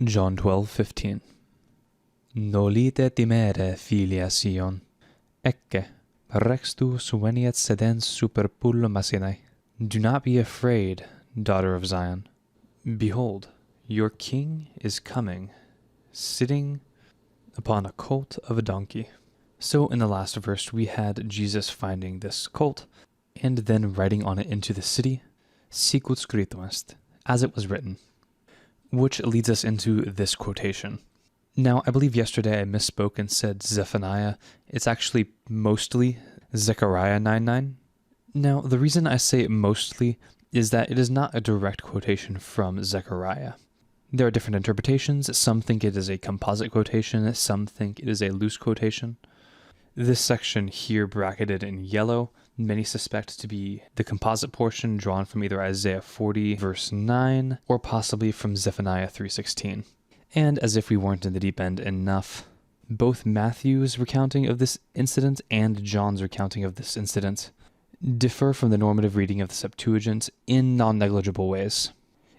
John 12:15. Nolite timere, filia Sion, ecce, rex tuus veniet sedens super pullum asinae. Do not be afraid, daughter of Zion. Behold, your king is coming, sitting upon a colt of a donkey. So in the last verse, we had Jesus finding this colt, and then riding on it into the city, sicut scriptum est, as it was written, which leads us into this quotation. Now, I believe yesterday I misspoke and said Zephaniah. It's actually mostly Zechariah 9:9. Now, the reason I say mostly is that it is not a direct quotation from Zechariah. There are different interpretations. Some think it is a composite quotation. Some think it is a loose quotation. This section here bracketed in yellow, many suspect to be the composite portion drawn from either Isaiah 40 verse 9 or possibly from Zephaniah 3:16. And as if we weren't in the deep end enough, both Matthew's recounting of this incident and John's recounting of this incident differ from the normative reading of the Septuagint in non-negligible ways.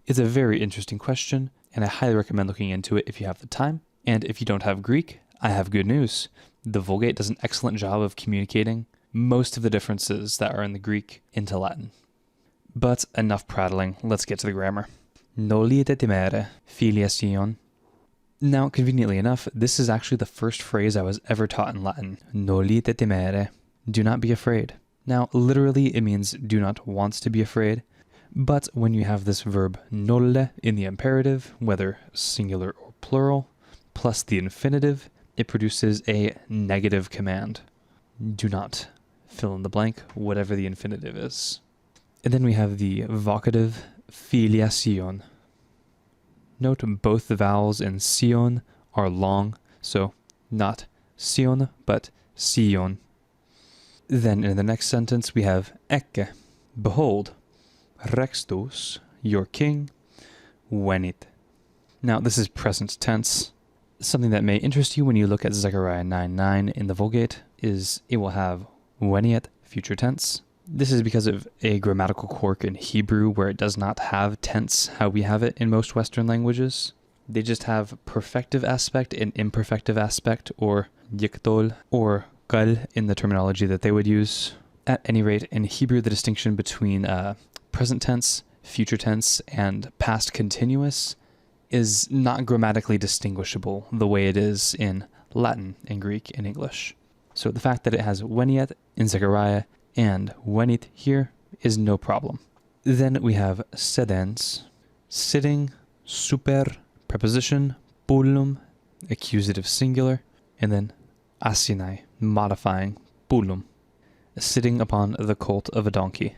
It's a very interesting question, and I highly recommend looking into it if you have the time. And if you don't have Greek, I have good news. The Vulgate does an excellent job of communicating most of the differences that are in the Greek into Latin. But enough prattling, let's get to the grammar. Nolite timere, filia Sion. Now, conveniently enough, this is actually the first phrase I was ever taught in Latin. Nolite timere, do not be afraid. Now, literally, it means do not want to be afraid. But when you have this verb nolle in the imperative, whether singular or plural, plus the infinitive, it produces a negative command. Do not fill in the blank, whatever the infinitive is. And then we have the vocative filia Sion. Note both the vowels in Sion are long, so not Sion, but Sion. Then in the next sentence we have ecce, behold, rex tuus, your king, venit. Now this is present tense. Something that may interest you when you look at Zechariah 9:9 in the Vulgate is it will have veniet, future tense. This is because of a grammatical quirk in Hebrew where it does not have tense how we have it in most Western languages. They just have perfective aspect and imperfective aspect, or yiktol, or kal in the terminology that they would use. At any rate, in Hebrew, the distinction between present tense, future tense, and past continuous is not grammatically distinguishable the way it is in Latin and Greek and English. So the fact that it has veniet in Zechariah and venit here is no problem. Then we have sedens, sitting, super, preposition, pullum, accusative singular, and then asinae, modifying, pullum, sitting upon the colt of a donkey.